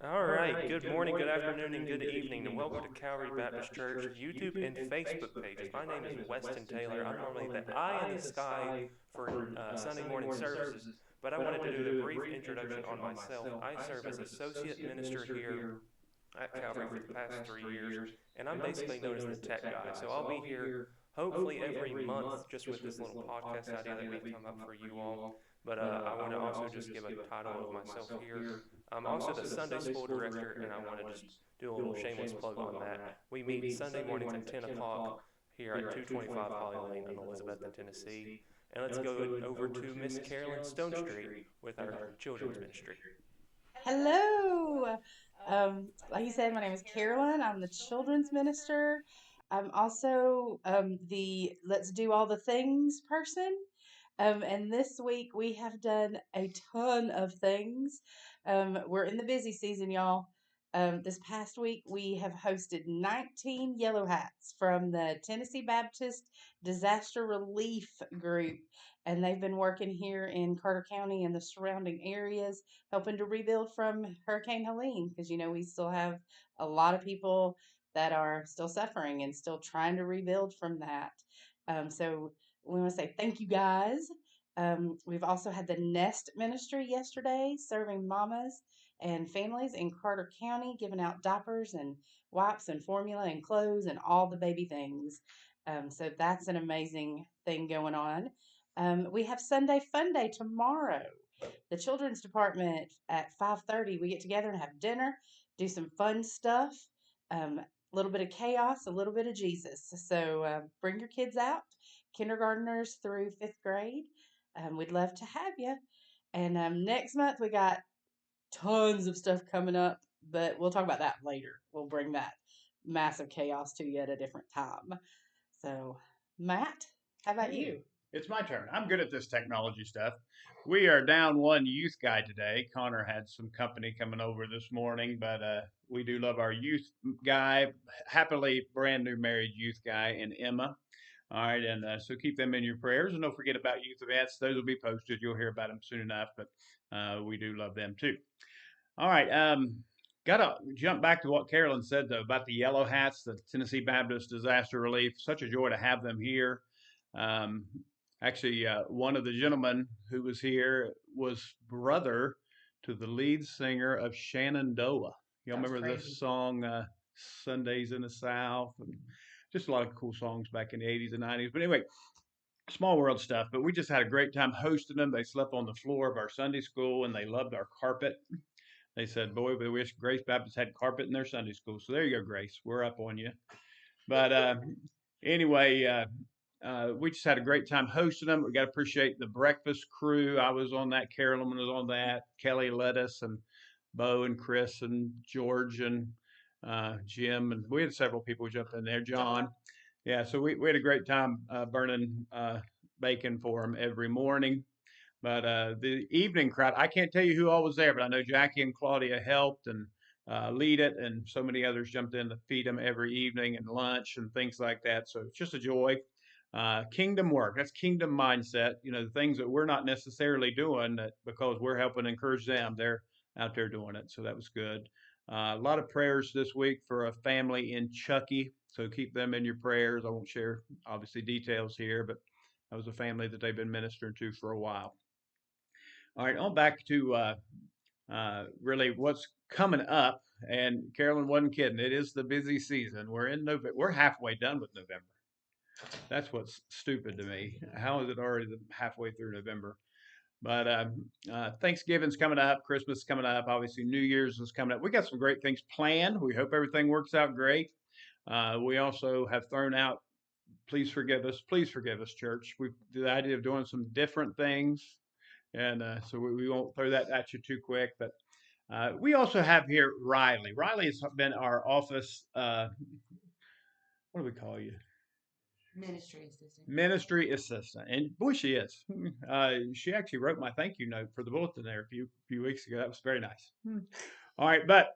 All right. Good morning, good afternoon, and good evening, and welcome to Calvary Baptist Church YouTube and Facebook pages. My name is Weston Taylor. I'm normally the eye in the sky for Sunday morning services, but I wanted to do a brief introduction on myself. I serve as associate minister here at Calvary for the past 3 years, and I'm basically known as the tech guy. So I'll be here hopefully every month just with this little podcast idea that we've come up for you all. But I want to also just give a title of myself here. I'm also the Sunday school director, and I want to just do a little shameless plug on that. We meet Sunday mornings at 10 o'clock here at 225 Holly Lane in Elizabethton, Tennessee. And let's go over to Miss Carolyn Stone Street with our children's ministry. Hello. Like you said, my name is Carolyn. I'm the children's minister. I'm also the Let's Do All the Things person. And this week we have done a ton of things. We're in the busy season, y'all. This past week we have hosted 19 yellow hats from the Tennessee Baptist Disaster Relief Group. And they've been working here in Carter County and the surrounding areas helping to rebuild from Hurricane Helene because we still have a lot of people that are still suffering and still trying to rebuild from that. So we want to say thank you guys. We've also had the Nest Ministry yesterday serving mamas and families in Carter County, giving out diapers and wipes and formula and clothes and all the baby things. So that's an amazing thing going on. We have Sunday Fun Day tomorrow. The children's department at 5:30. We get together and have dinner, do some fun stuff. A little bit of chaos, a little bit of Jesus. So bring your kids out, kindergartners through fifth grade. We'd love to have you. And next month we got tons of stuff coming up, but we'll talk about that later. We'll bring that massive chaos to you at a different time. So, Matt, how about Hey, you? it's my turn. I'm good at this technology stuff. We are down one youth guy today. Connor had some company coming over this morning, but we do love our youth guy, happily brand new married youth guy, and Emma. All right, and so keep them in your prayers, and don't forget about youth events. Those will be posted. You'll hear about them soon enough, but we do love them too. All right, gotta jump back to what Carolyn said though about the yellow hats, the Tennessee Baptist Disaster Relief. Such a joy to have them here. Um, Actually, one of the gentlemen who was here was brother to the lead singer of Shenandoah. Y'all That was remember this crazy. song, Sundays in the South? And just a lot of cool songs back in the 80s and 90s. But anyway, small world stuff. But we just had a great time hosting them. They slept on the floor of our Sunday school and they loved our carpet. They said, boy, we wish Grace Baptist had carpet in their Sunday school. So there you go, Grace. We're up on you. But anyway, we just had a great time hosting them. We got to appreciate the breakfast crew. I was on that. Carolyn was on that. Kelly led us, and Bo and Chris and George and Jim. And we had several people jump in there. John. Yeah, so we had a great time burning bacon for them every morning. But the evening crowd, I can't tell you who all was there, but I know Jackie and Claudia helped and lead it, and so many others jumped in to feed them every evening and lunch and things like that. So it's just a joy. Kingdom work, that's kingdom mindset. You know, the things that we're not necessarily doing that because we're helping encourage them, they're out there doing it. So that was good. A lot of prayers this week for a family in Chucky. So keep them in your prayers. I won't share obviously details here, but that was a family that they've been ministering to for a while. All right, on back to really what's coming up. And Carolyn wasn't kidding. It is the busy season. We're in November. We're halfway done with November. That's what's stupid to me. How is it already halfway through November? But Thanksgiving's coming up, Christmas is coming up, obviously New Year's is coming up. We got some great things planned. We hope everything works out great. We also have thrown out, please forgive us, church. We the idea of doing some different things, and so we won't throw that at you too quick. But we also have here Riley. Riley has been our office. What do we call you? Ministry assistant. Ministry assistant, and boy, she is. She actually wrote my thank you note for the bulletin there a few weeks ago. That was very nice. All right, but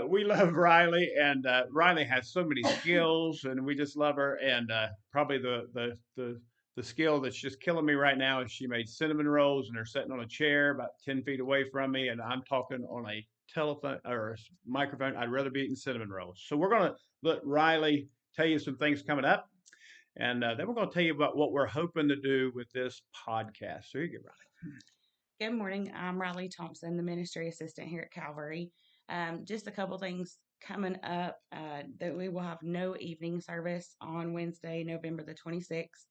we love Riley, and Riley has so many skills, and we just love her. And probably the the skill that's just killing me right now is she made cinnamon rolls, and they're sitting on a chair about 10 feet away from me, and I'm talking on a telephone or a microphone. I'd rather be eating cinnamon rolls. So we're going to let Riley tell you some things coming up, and then we're going to tell you about what we're hoping to do with this podcast. So you get Riley. Good morning. I'm Riley Thompson, the ministry assistant here at Calvary. Just a couple things coming up that we will have no evening service on Wednesday, November the 26th.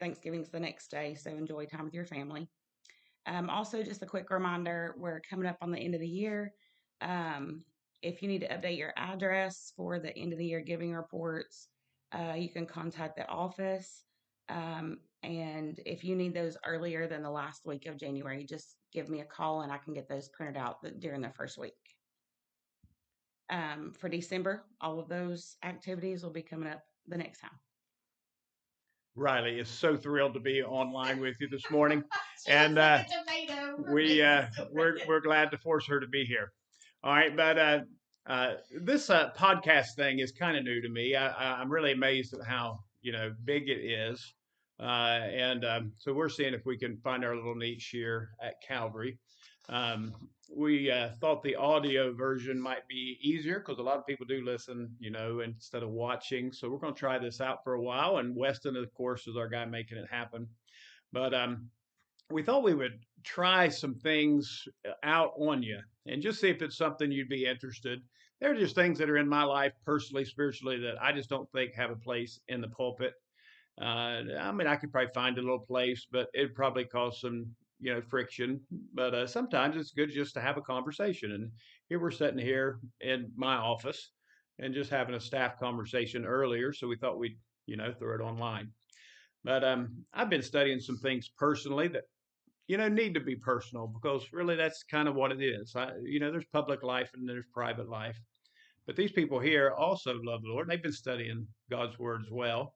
Thanksgiving's the next day, so enjoy time with your family. Also, just a quick reminder, we're coming up on the end of the year. If you need to update your address for the end of the year giving reports, you can contact the office. And if you need those earlier than the last week of January, just give me a call and I can get those printed out during the first week. For December, all of those activities will be coming up the next time. Riley is so thrilled to be online with you this morning, and we're glad to force her to be here. All right, but this podcast thing is kind of new to me. I'm really amazed at how big it is, and so we're seeing if we can find our little niche here at Calvary. We thought the audio version might be easier because a lot of people do listen, instead of watching. So we're going to try this out for a while. And Weston, of course, is our guy making it happen. But we thought we would try some things out on you and just see if it's something you'd be interested. They're just things that are in my life personally, spiritually, that I just don't think have a place in the pulpit. I mean, I could probably find a little place, but it'd probably cause some friction, but sometimes it's good just to have a conversation. And here we're sitting here in my office and just having a staff conversation earlier, so we thought we'd throw it online. But I've been studying some things personally that need to be personal, because really that's kind of what it is. There's public life and there's private life, but these people here also love the Lord. They've been studying God's word as well.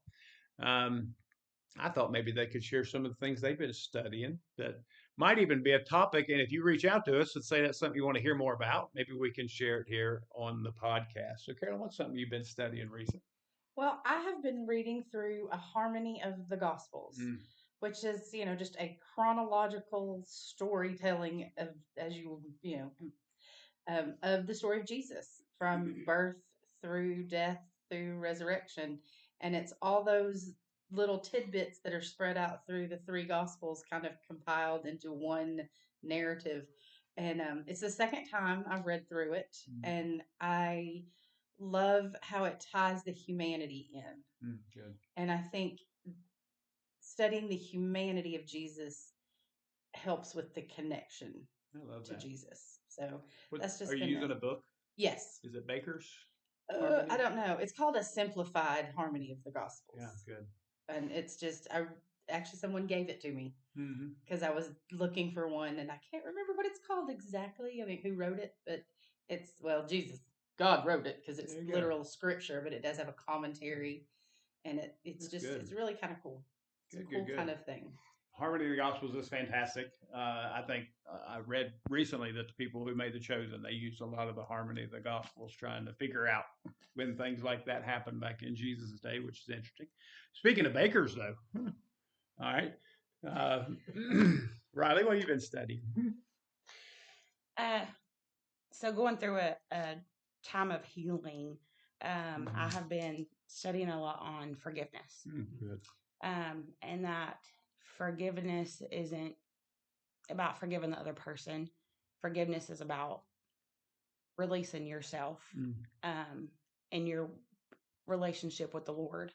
I thought maybe they could share some of the things they've been studying that might even be a topic. And if you reach out to us and say that's something you want to hear more about, maybe we can share it here on the podcast. So, Carolyn, what's something you've been studying recently? Well, I have been reading through a harmony of the Gospels, which is, just a chronological storytelling of, of the story of Jesus from birth through death through resurrection. And it's all those little tidbits that are spread out through the three Gospels kind of compiled into one narrative. And it's the second time I've read through it. And I love how it ties the humanity in. Good. And I think studying the humanity of Jesus helps with the connection to Jesus. So that's just. Are you using a book? Yes. Is it Baker's? I don't know. It's called A Simplified Harmony of the Gospels. Yeah, good. And it's just, actually someone gave it to me because I was looking for one, and I can't remember what it's called exactly. I mean, who wrote it? But it's, Jesus, God wrote it, because it's literal scripture, but it does have a commentary, and it's really kind of cool. It's a cool kind of thing. Harmony of the Gospels is fantastic. I think I read recently that the people who made The Chosen, they used a lot of the harmony of the Gospels trying to figure out when things like that happened back in Jesus' day, which is interesting. Speaking of bakers, though, all right. Riley, what have you been studying? So going through a time of healing, I have been studying a lot on forgiveness. Good. And that forgiveness isn't about forgiving the other person. Forgiveness is about releasing yourself and your relationship with the Lord.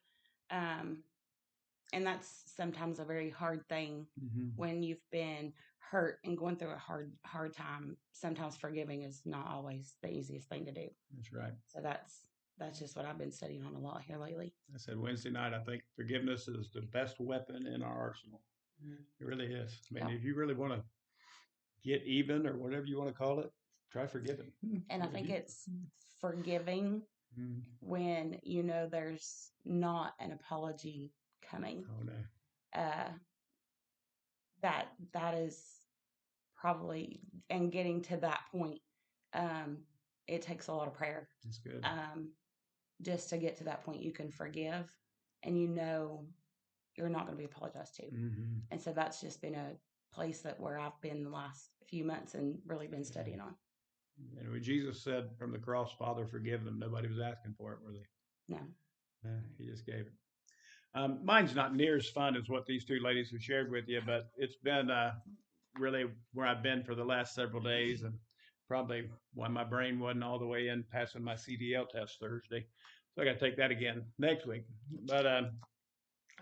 And that's sometimes a very hard thing when you've been hurt and going through a hard time. Sometimes forgiving is not always the easiest thing to do. That's right. So that's just what I've been studying on a lot here lately. I said Wednesday night, I think forgiveness is the best weapon in our arsenal. It really is. I mean, if you really want to get even, or whatever you want to call it, try forgiving. And I think it's forgiving when there's not an apology coming. Oh no. That is probably, and getting to that point, it takes a lot of prayer. That's good. Just to get to that point, you can forgive, and you're not going to be apologized to. Mm-hmm. And so that's just been a place that where I've been the last few months and really been studying on. And when Jesus said from the cross, Father, forgive them, nobody was asking for it, were they? No. He just gave it. Mine's not near as fun as what these two ladies have shared with you, but it's been really where I've been for the last several days, and probably why my brain wasn't all the way in passing my CDL test Thursday. So I got to take that again next week. But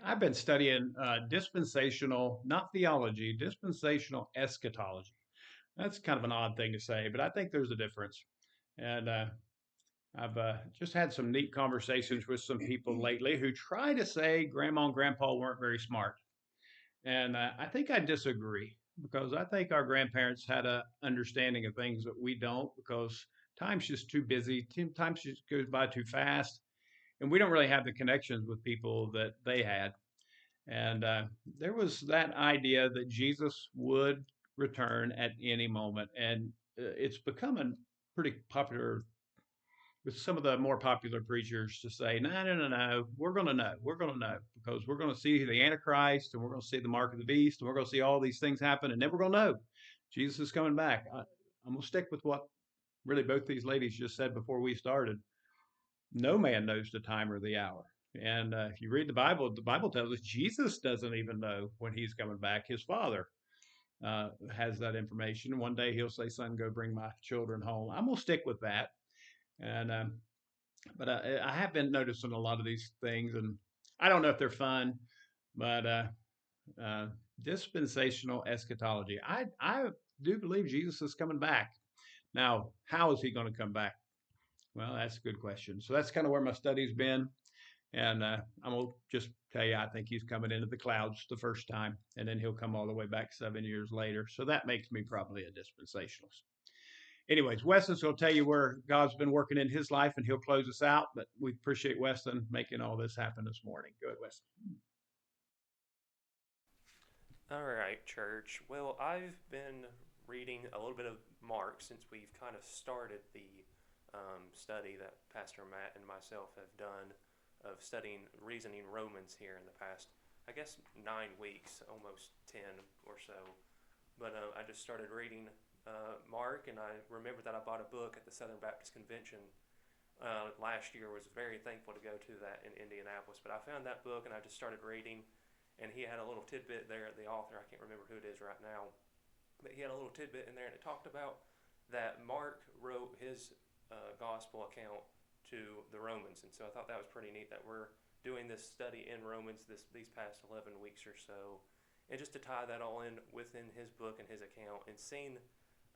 I've been studying dispensational, not theology, dispensational eschatology. That's kind of an odd thing to say, but I think there's a difference. And I've just had some neat conversations with some people lately who try to say grandma and grandpa weren't very smart. And I think I disagree because I think our grandparents had a understanding of things that we don't because time's just too busy. Time just goes by too fast. And we don't really have the connections with people that they had. And there was that idea that Jesus would return at any moment. And it's becoming pretty popular with some of the more popular preachers to say, no, no, no, no, we're going to know. We're going to know because we're going to see the Antichrist and we're going to see the mark of the beast and we're going to see all these things happen. And then we're going to know Jesus is coming back. I'm going to stick with what really both these ladies just said before we started. No man knows the time or the hour. And if you read the Bible tells us Jesus doesn't even know when he's coming back. His Father has that information. One day he'll say, son, go bring my children home. I'm going to stick with that. And but I have been noticing a lot of these things, and I don't know if they're fun, but uh, dispensational eschatology. I do believe Jesus is coming back. Now, how is he going to come back? Well, that's a good question. So that's kind of where my study's been, and I'm gonna just tell you, I think he's coming into the clouds the first time, and then he'll come all the way back 7 years later. So that makes me probably a dispensationalist. Anyways, Weston's going to tell you where God's been working in his life, and he'll close us out. But we appreciate Weston making all this happen this morning. Go ahead, Weston. All right, church. Well, I've been reading a little bit of Mark since we've kind of started the study that Pastor Matt and myself have done of studying reasoning Romans here in the past, I guess, 9 weeks, almost 10 or so. But I just started reading Mark, and I remember that I bought a book at the Southern Baptist Convention last year. Was very thankful to go to that in Indianapolis. But I found that book, and I just started reading. And he had a little tidbit there, the author, I can't remember who it is right now, but he had a little tidbit in there, and it talked about that Mark wrote his gospel account to the Romans. And so I thought that was pretty neat that we're doing this study in Romans these past 11 weeks or so. And just to tie that all in within his book and his account, and seeing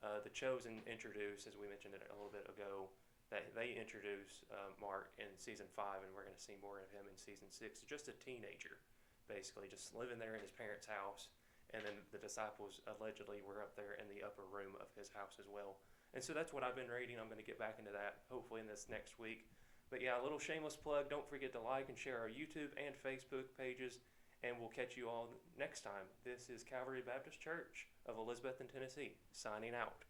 the Chosen introduce, as we mentioned it a little bit ago, that they introduce Mark in season 5, and we're going to see more of him in season 6. Just a teenager, basically, just living there in his parents' house. And then the disciples allegedly were up there in the upper room of his house as well. And so that's what I've been reading. I'm going to get back into that hopefully in this next week. But yeah, a little shameless plug. Don't forget to like and share our YouTube and Facebook pages. And we'll catch you all next time. This is Calvary Baptist Church of Elizabethton, Tennessee, signing out.